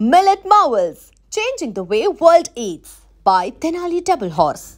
Millet Marvels, changing the way world eats by Tenali Double Horse.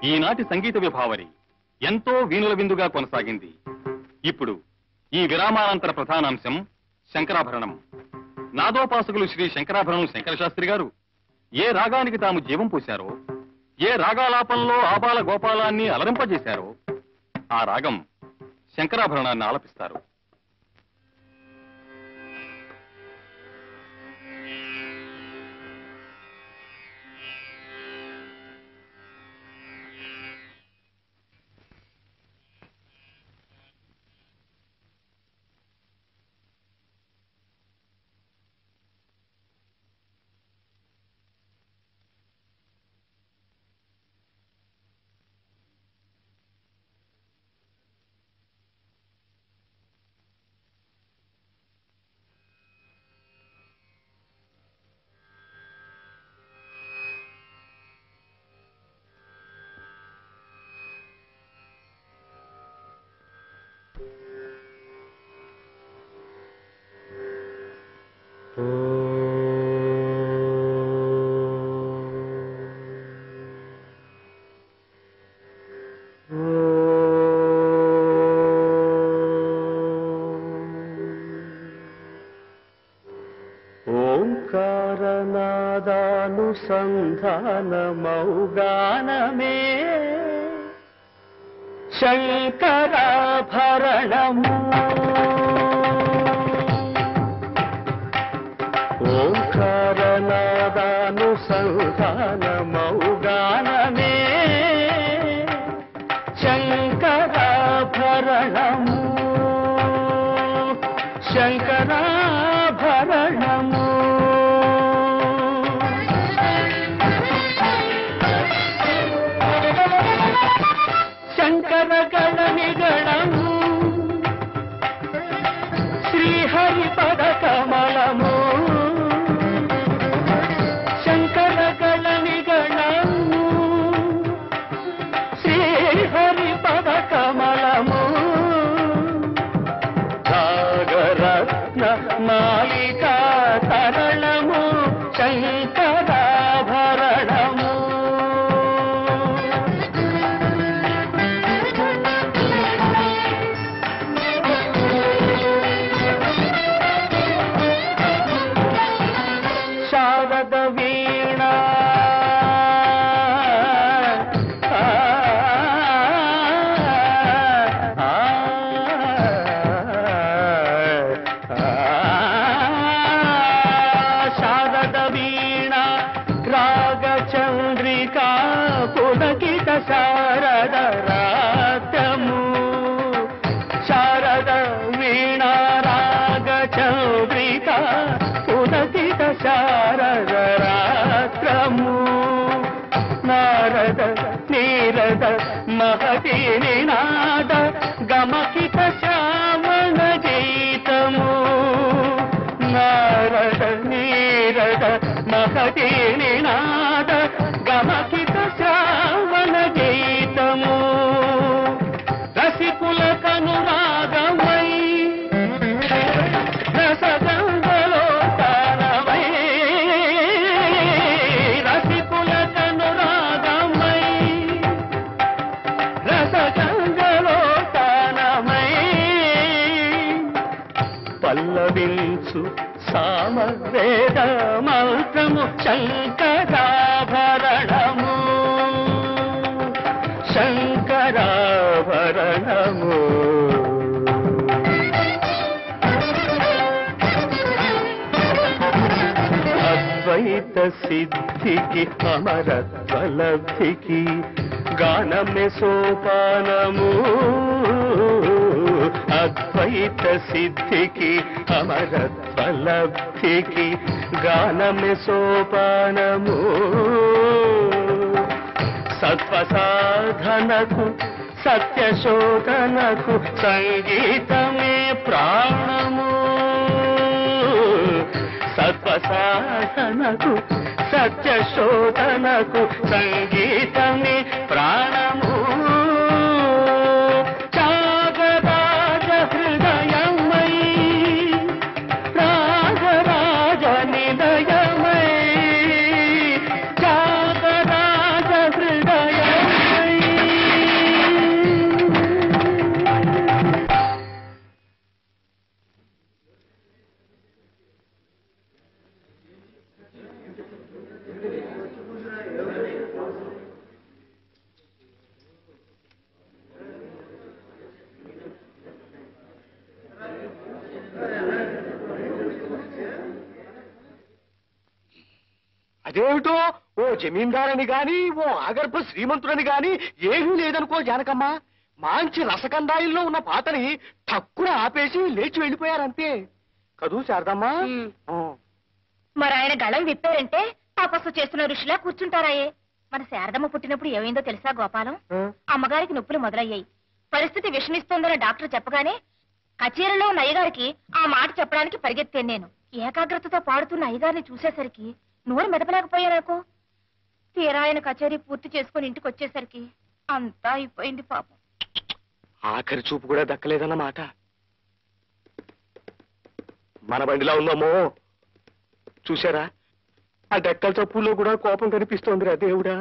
ఈనాటి సంగీత విభావరి ఎంతో వీణుల విందుగా కొనసాగింది. ఇప్పుడు ఈ విరామానంతర ప్రధానాంశం శంకరాభరణం. నాదోపాసకులు శ్రీ శంకరాభరణం శంకరశాస్త్రి గారు ఏ రాగానికి తాము జీవం పోశారో, ఏ రాగాలాపంలో ఆబాల గోపాలాన్ని అలరింపజేశారో ఆ రాగం శంకరాభరణాన్ని ఆలపిస్తారు. సంధానమౌగానమే శంకరాభరణము ఓంకారనాదానుసంధానమౌగానమే శంకరాభరణము శంకరాభరణము శంకరాభరణము శారద వీణ శారద వీణ రాగచంద్రికా పులకిత శారద రాత్రము శారద వీణ రాగచంద్రికా పులకిత శారద రాత్రము నారద నీరద మహతి నినాద గమకిత శ్యామణ గీతము నారద నీరద మహతి నినాద గమకిత శ్రావణ గీతము రసికుల కనురాగమై రసగంగలో తానమై రసికుల కనురాగమై రసగంగలో తానమై పల్లవించు సామవేద మంత్రము శంకరాభరణము శంకరాభరణము అద్వైత సిద్ధికి అమరత్వలబ్ధికి గానమే సోపానము అద్వైత సిద్ధికి అమరత్వలబ్ధికి గానమే సోపానము సత్వసాధనకు సత్యశోధనకు సంగీతమే ప్రాణము సత్వసాధనకు సత్యశోధనకు సంగీతమే ప్రాణము త్యాగరాజ హృదయమై రాగరాజ నిలయమై త్యాగరాజ హృదయమై అదేమిటో ఓ జమీందారని గాని ఓ ఆగర్భ శ్రీమంతుడని గాని ఏమీ లేదనుకో జానకమ్మ మంచి రసకందాయిల్లో ఉన్న పాతని తక్కువ ఆపేసి లేచి వెళ్ళిపోయారంతే కదూ శారదమ్మా మరి ఆయన గళం విప్పారంటే తపస్సు చేస్తున్న ఋషిలా కూర్చుంటారాయే మన శారదమ్మ పుట్టినప్పుడు ఏమైందో తెలుసా గోపాలం అమ్మగారికి నొప్పులు మొదలయ్యాయి పరిస్థితి విషమిస్తోందని డాక్టర్ చెప్పగానే కచేరీలో ఉన్న అయ్యగారికి ఆ మాట చెప్పడానికి పరిగెత్తాను నేను ఏకాగ్రతతో పాడుతున్న అయ్యగారిని చూసేసరికి నోరు మెదపలేకపోయానుకో తీరా ఆయన కచేరీ పూర్తి చేసుకుని ఇంటికి వచ్చేసరికి అంతా అయిపోయింది పాపం ఆఖరి చూపు కూడా దక్కలేదన్నమాట మన బండిలా ఉందమ్మో చూసారా ఆ డెక్కల చప్పుల్లో కూడా కోపం కనిపిస్తోందిరా దేవుడా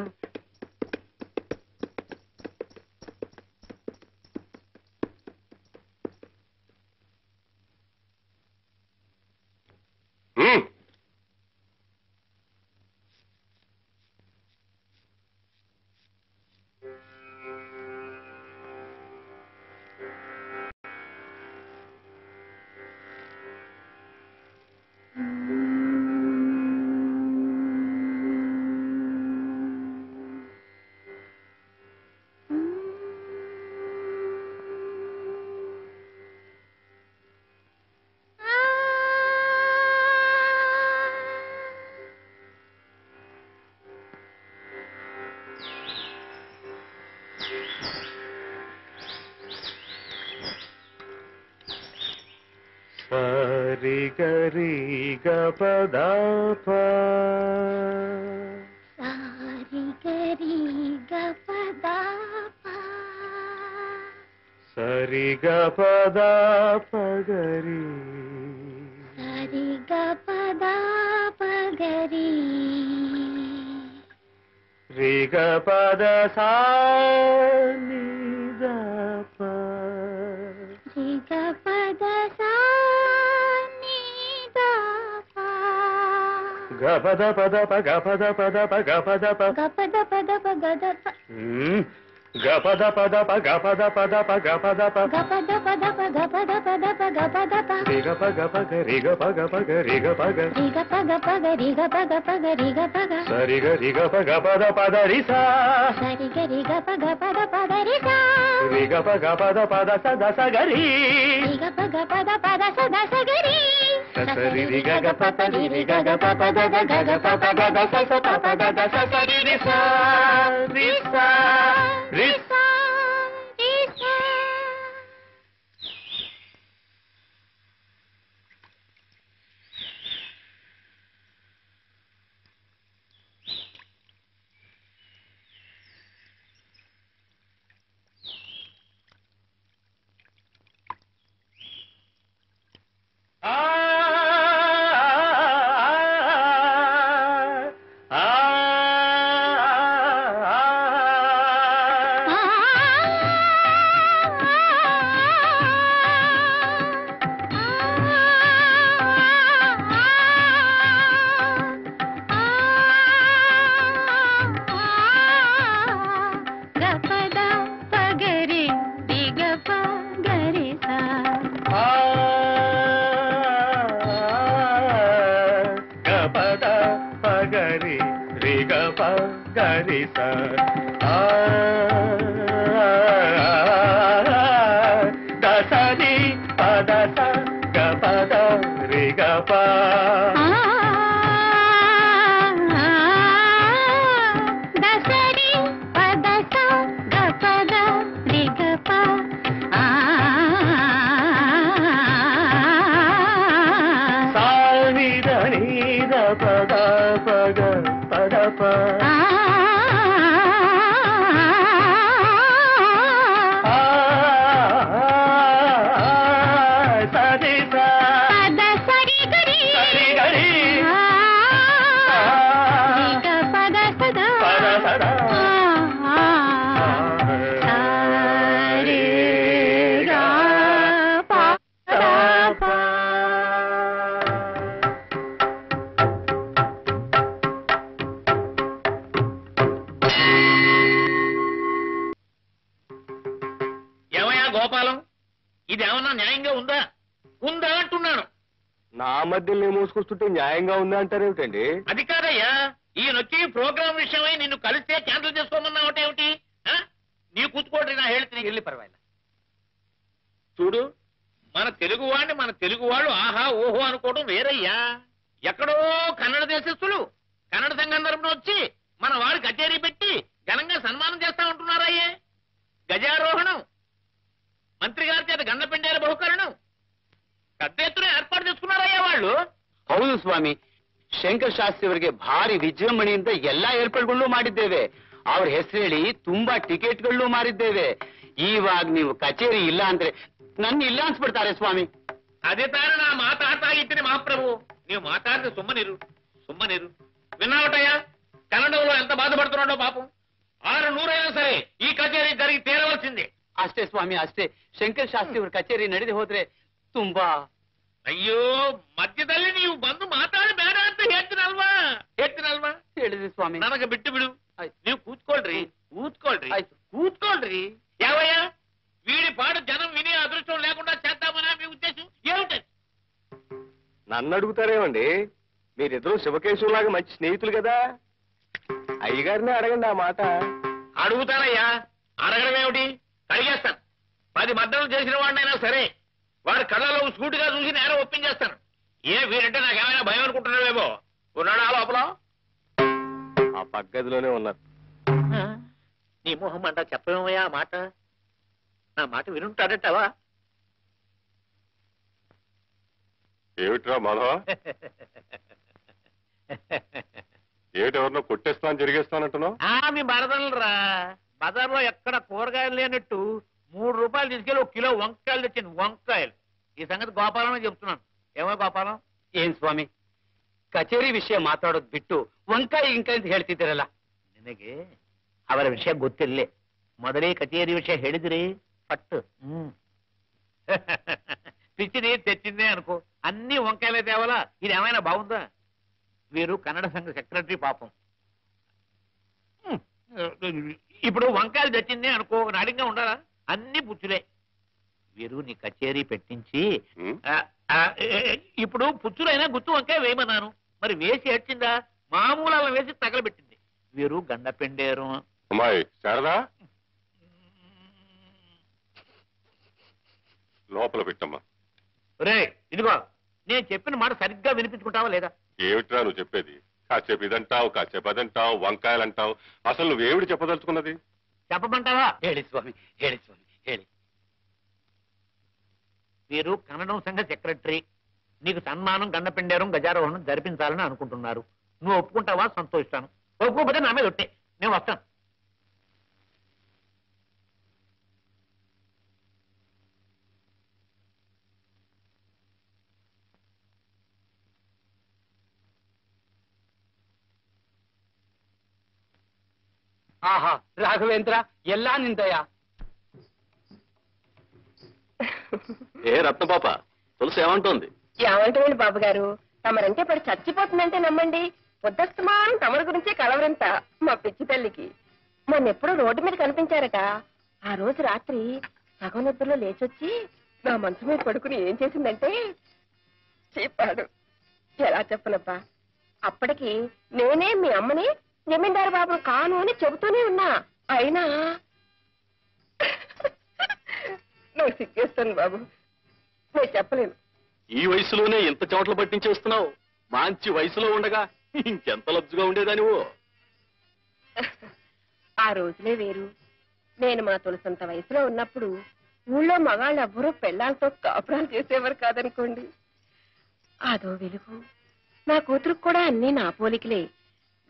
సరి గరి గపదాప సారి గరి గపదాప సరి గపదాప గరి సరి గపదాప గరి రిగ పద సా ని ద ప రిగ పద సా ని ద ప గ పద పద ప గ పద పద ప గ పద ప గ పద పద ప గ ద ప గ పద పద ప గ పద పద ప గ పద ప గ పద పద ప గ పద పద ప గ పద ప రిగ ప గ ప గ రిగ ప గ ప గ రిగ ప గ రిగ ప గ ప గ రిగ ప గ ప గ రిగ ప గ సరి గ రిగ ప గ పద పద రి సా సరి గ రిగ ప గ పద పద రి సా రిగ ప గ పద పద స ద స గ రి రిగ ప గ పద పద స ద స గ రి సరి రి గ గ ప ప రి రి గ గ ప ప ద ద గ గ ప ప ద ద స స ప ప ద ద స స రి రి సా రి సా రి సా రి సా గోపాలం, ఇదేమన్నా న్యాయంగా ఉందా? ఉందా అంటున్నాను. నా మధ్యలో మోసుకొస్తుంటే న్యాయంగా ఉందా అంటారేమిటండి? అది కాదయ్యా, ఈ నొక్కి ప్రోగ్రామ్ విషయమై నిన్ను కలిస్తే క్యాన్సిల్ చేసుకోమన్నావు ఏమిటి? నీ కూతుకోటి నా హేళి తిరిగి వెళ్ళి పర్వాలేదు. చూడు, మన తెలుగువాడిని మన తెలుగు వాళ్ళు ఆహా ఓహో అనుకోవడం వేరయ్యా. ఎక్కడో కన్నడ దేశస్తులు కన్నడ సంఘం తరపున వచ్చి మన వారి కచేరీ పెట్టి ఘనంగా సన్మానం చేస్తా ఉంటున్నారయ్యే. గజారోహణం, మంత్రి గారి చేత గండపిండేల బహుకరణం పెద్ద ఎత్తున ఏర్పాటు చేసుకున్నారయ్యా వాళ్ళు. ಹೌದು ಸ್ವಾಮಿ, ಶಂಕರ್ ಶಾಸ್ತ್ರಿ ಅವರಿಗೆ ಭಾರಿ ವಿಜೃಂಭಣೆಯಿಂದ ಎಲ್ಲಾ ಏರ್ಪಾಡುಗಳು ಮಾಡಿದ್ದೇವೆ. ಅವ್ರ ಹೆಸರು ಹೇಳಿ ತುಂಬಾ ಟಿಕೆಟ್ಗಳನ್ನು ಮಾರಿದ್ದೇವೆ. ಇವಾಗ ನೀವು ಕಚೇರಿ ಇಲ್ಲ ಅಂದ್ರೆ ನನ್ನ ಇಲ್ಲ ಅನ್ಸ್ಬಿಡ್ತಾರೆ ಸ್ವಾಮಿ. అదే తాను నా మాట్లాడతాగిత్తిని మహాప్రభు. నీవు మాట్లాడితే సుమ్మనిరు సుమ్మనిరు. విన్నావటయ్యా, కన్నడంలో ఎంత బాధపడుతున్నాడో పాపం. 600 అయినా సరే ఈ కచేరీ జరిగి తీరవలసిందే. ಅಷ್ಟೇ ಸ್ವಾಮಿ, ಅಷ್ಟೇ. ಶಂಕರ್ ಶಾಸ್ತ್ರಿ ಅವ್ರ ಕಚೇರಿ ನಡೆದು ಹೋದ್ರೆ ತುಂಬಾ. ಅಯ್ಯೋ ಮಧ್ಯದಲ್ಲಿ ನೀವು ಬಂದು ಮಾತಾಡಿ ಬೇಡ ಅಂತ ಹೇಳ್ತೀನಲ್ವಾ ಹೇಳಿದ್ರಿ ಸ್ವಾಮಿ. ನನಗೆ ಬಿಟ್ಟು ಬಿಡು. ನೀವು ಕೂತ್ಕೊಳ್ರಿ ಕೂತ್ಕೊಳ್ರಿ ಆಯ್ತು. ಕೂತ್ಕೊಳ್ರಿ. ಯಾವಯ್ಯ, వీడి పాడు జనం వినే అదృష్టం లేకుండా చేద్దామనా మీ ఉద్దేశం ఏమిటి? నన్ను అడుగుతారేమండి? మీరిద్దరూ శివకేశవులాగా మంచి స్నేహితులు కదా, అయ్యగారినే అడగండి ఆ మాట. అడుగుతానయ్యా, అడగడం ఏమిటి? అడిగేస్తాను. 10 మద్దతులు చేసిన వాడినైనా సరే వాడి కళ్ళలో సూటిగా చూసి నేరం ఒప్పించేస్తాను. వీడంటే నాకేమైనా భయం అనుకుంటున్నావేమో. ఉన్నాడా లోపల? ఆ పగ్గదిలోనే ఉన్నారు. నీ మొహం అంట చెప్పమయ్యా ఆ మాట. నా మాట వినుంటాడటవా? ఏమిట్రా మాధవ, ఏమిటెవరినో కొట్టేస్తాను జరిగేస్తానంటున్నావు? మీ బరదలరా, బజార్లో ఎక్కడ కూరగాయలు లేనట్టు 3 రూపాయలు తీసుకెళ్ళి 1 కిలో వంకాయలు తెచ్చింది. వంకాయలు. ఈ సంగతి గోపాలమే చెప్తున్నాను. ఏమో గోపాలం? ಏನ್ ಸ್ವಾಮಿ, ಕಚೇರಿ ವಿಷಯ ಮಾತಾಡೋದ್ ಬಿಟ್ಟು ವಂಕಾಯಿ ಇಂಕ ಅಂತ ಹೇಳ್ತಿದ್ದೀರಲ್ಲ. ನಿನಗೆ ಅವರ ವಿಷಯ ಗೊತ್ತಿರಲಿ, ಮೊದಲೇ ಕಚೇರಿ ವಿಷಯ ಹೇಳಿದ್ರಿ పట్టు పిచ్చిని తెచ్చిందే అనుకో, అన్ని వంకాయలే తేవాలా? ఇది ఏమైనా బాగుందా? వీరు కన్నడ సంఘ సెక్రటరీ పాపం. ఇప్పుడు వంకాయలు తెచ్చిందే అనుకో, నాడిగా ఉండాలా? అన్ని పుచ్చులే. వీరు నీ కచేరీ పెట్టించి ఇప్పుడు పుచ్చులైనా గుత్తు వంకాయ వేయమన్నాను, మరి వేసి ఏడ్చిందా? మామూలు అలా వేసి తగలబెట్టింది. వీరు గండ పెండేరు. అమ్మాయి శారదా, లోపల పెట్టమ్మా. రే ఇదిగో, నేను చెప్పిన మాట సరిగ్గా వినిపించుకుంటావా లేదా? ఏమిట్రా నువ్వు చెప్పేది? కాసేపు ఇదంటావు, కాసేపు అదంటావు, వంకాయలంటావు. అసలు నువ్వేమిటి చెప్పదలుచుకున్నది? చెప్పమంటావా? ಹೇಳಿ ಸ್ವಾಮಿ, ಹೇಳಿ ಸ್ವಾಮಿ, ಹೇಳಿ. వీరు కన్నడం సంఘ సెక్రటరీ. నీకు సన్మానం, గండపిండేరం, గజారోహణం జరిపించాలని అనుకుంటున్నారు. నువ్వు ఒప్పుకుంటావా? సంతోషిస్తాను. ఒప్పుకోకపోతే నా మీద ఒట్టే, నేను వస్తాను. ఆహా, రాఘవేంద్ర, ఎల్లా నిందయా. ఏ రత్నపాప, తులసి ఏమంటోంది? ఏమంటారండి బాబు గారు, తమరంటే ఇప్పుడు చచ్చిపోతుందంటే నమ్మండి. పొద్దస్తమానం తమరి గురించే కలవరంత మా పిచ్చి తల్లికి. మొన్నెప్పుడో రోడ్డు మీద కనిపించారట. ఆ రోజు రాత్రి సగం నిద్రలో లేచొచ్చి నా మనసు మీద పడుకుని ఏం చేసిందంటే చెప్పాడు. ఎలా చెప్పనబ్బా, అప్పటికి నేనే మీ అమ్మని జమీందారు బాబు కాను అని చెబుతూనే ఉన్నా. అయినా నాకు సిగ్గేస్తాను బాబు, నేను చెప్పలేను. ఈ వయసులోనే ఎంత చెమటలు పట్టించేస్తున్నావు? మంచి వయసులో ఉండగా ఇంకెంత లబ్జుగా ఉండేదానివో. ఆ రోజులే వేరు. నేను మా తులసంత వయసులో ఉన్నప్పుడు ఊళ్ళో మగాళ్ళు ఎవ్వరూ పెళ్ళాలతో కాపురాలు చేసేవారు కాదనుకోండి. అదో వెలుగు. నా కూతురుకు కూడా అన్నీ నా పోలికలే.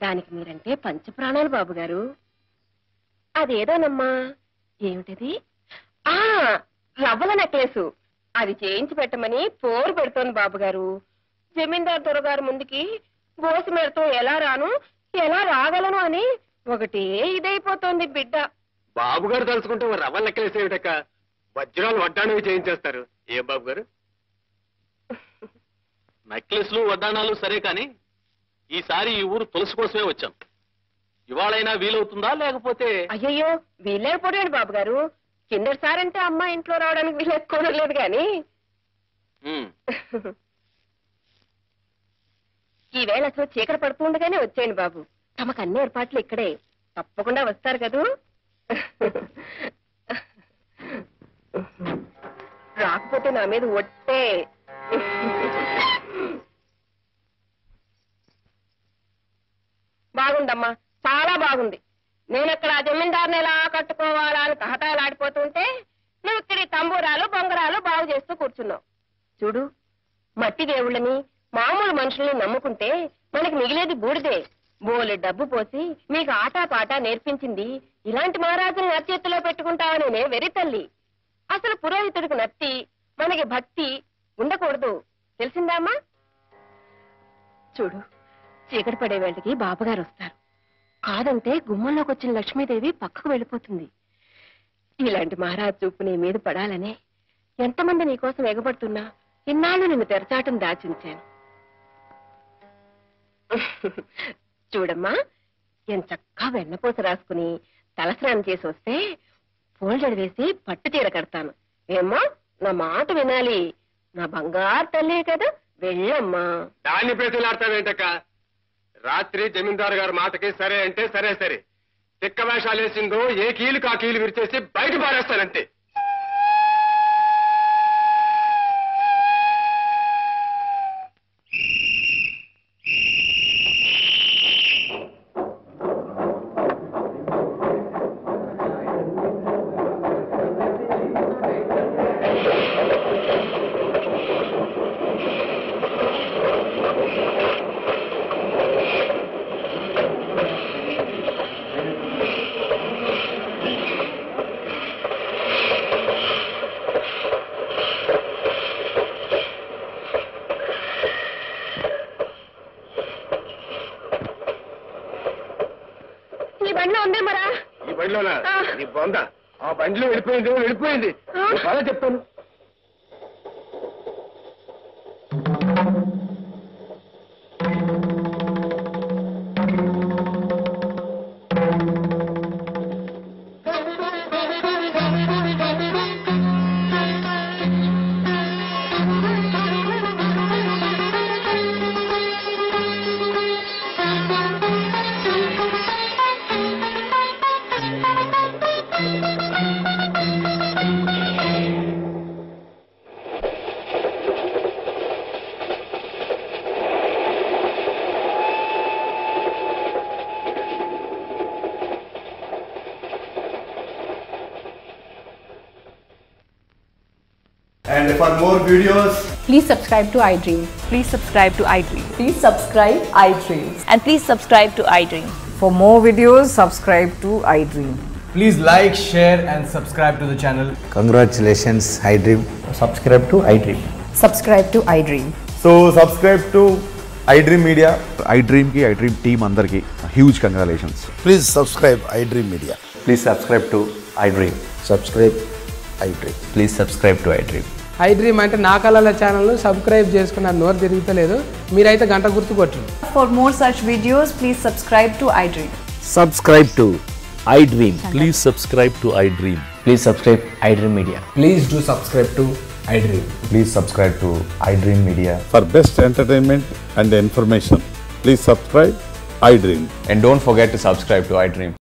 దానికి మీరంటే పంచప్రాణాలు బాబు గారు. అదేదోనమ్మా, ఏమిటది? ఆ రవ్వల నెక్లెసు. అది చేయించి పెట్టమని పోరు పెడుతోంది బాబు గారు. జమీందారు దొరగారు ముందుకి గోసి మేరతో ఎలా రాను, ఎలా రాగలను అని ఒకటే ఇదైపోతోంది బిడ్డ. బాబుగారు తలుచుకుంటే రవ్వ లెక్కలేసేవిటక్క, వజ్రాలు వడ్డాణవి చేయించేస్తారు. ఏ బాబు గారు? నెక్లెస్లు వడ్డాణాలు సరే కాని ఈసారి ఈ ఊరు తులసి కోసమే వచ్చాం. ఇవాళైనా వీలవుతుందా? లేకపోతే? అయ్యయ్యో, వీలేకపోయాడు బాబు గారు. కిందటిసారంటే అమ్మ ఇంట్లో రావడానికి వీలేసుకోవడం లేదు గాని ఈవేళ అసలు చీకటి పడుతుండగానే వచ్చేయండి బాబు. తమకు అన్ని ఏర్పాట్లు ఇక్కడే. తప్పకుండా వస్తారు కదూ. రాకపోతే నా మీద ఒట్టే. బాగుందమ్మా, చాలా బాగుంది. నేనెక్కడ జమీందారుని ఎలా కట్టుకోవాలా అని తహతాలాడిపోతుంటే నువ్వు ఇక్కడి తంబూరాలు బొంగరాలు బాగు చేస్తూ కూర్చున్నావు. చూడు, మట్టి దేవుళ్ళని మామూలు మనుషుల్ని నమ్ముకుంటే మనకి మిగిలేది బూడిదే. బోలె డబ్బు పోసి మీకు ఆటా పాట నేర్పించింది ఇలాంటి మహారాజుని నచ్చేత్తులో పెట్టుకుంటావనే వెర్రి తల్లి. అసలు పురోహితుడికి నత్తి, మనకి భక్తి ఉండకూడదు, తెలిసిందామా? చూడు, చీకటి పడే వేళకి బాబుగారు వస్తారు. కాదంటే గుమ్మంలోకి వచ్చిన లక్ష్మీదేవి పక్కకు వెళ్ళిపోతుంది. ఇలాంటి మహారాజు చూపు నీ మీద పడాలనే ఎంతమంది నీకోసం ఎగబడుతున్నా ఇన్నాళ్ళు నిన్ను తెరచాటం దాచించాను. చూడమ్మా, ఎంచక్కా వెన్నపూస రాసుకుని తలస్నానం చేసి వస్తే ఫోల్డర్ వేసి పట్టు చీర కడతాను. ఏమ్మా, నా మాట వినాలి. నా బంగారు తల్లే కదా, వెళ్ళమ్మా. దాన్ని ప్రతిలాడతావేంటక్క? రాత్రి జమీందారు గారి మాటకి సరే అంటే సరే సరే. తిక్క వేషాలు వేసిందో ఏ కీలు కా కీలు విరిచేసి బయట పారేస్తానంతే. ఈ బండిలో ఉందేమరా? ఈ బండిలోనా? నీ బొంద ఆ బండిలో వెళ్ళిపోయింది బాగా చెప్తాను. And for more videos, please subscribe to iDream. Please subscribe to iDream. Please subscribe iDream. And please subscribe to iDream. For more videos, subscribe to iDream. please like, share and subscribe to the channel. Congratulations, iDream. Subscribe to iDream. Subscribe to iDream. So subscribe to iDream Media. iDream ki iDream team andarki huge congratulations. Please subscribe iDream Media. Please subscribe to iDream. Subscribe iDream. Please subscribe to iDream. iDream అంటే నా కళల ఛానల్ను subscribe చేసుకున్న నోరు తిరుగుతలేదు, మీరైతే గంట గుర్తు కొట్టండి. For more such videos, please subscribe to iDream. Subscribe to iDream. Please subscribe to iDream. Please subscribe iDream Media. Please do subscribe to iDream. Please subscribe to iDream Media. For best entertainment and information, please subscribe iDream. And don't forget to subscribe to iDream.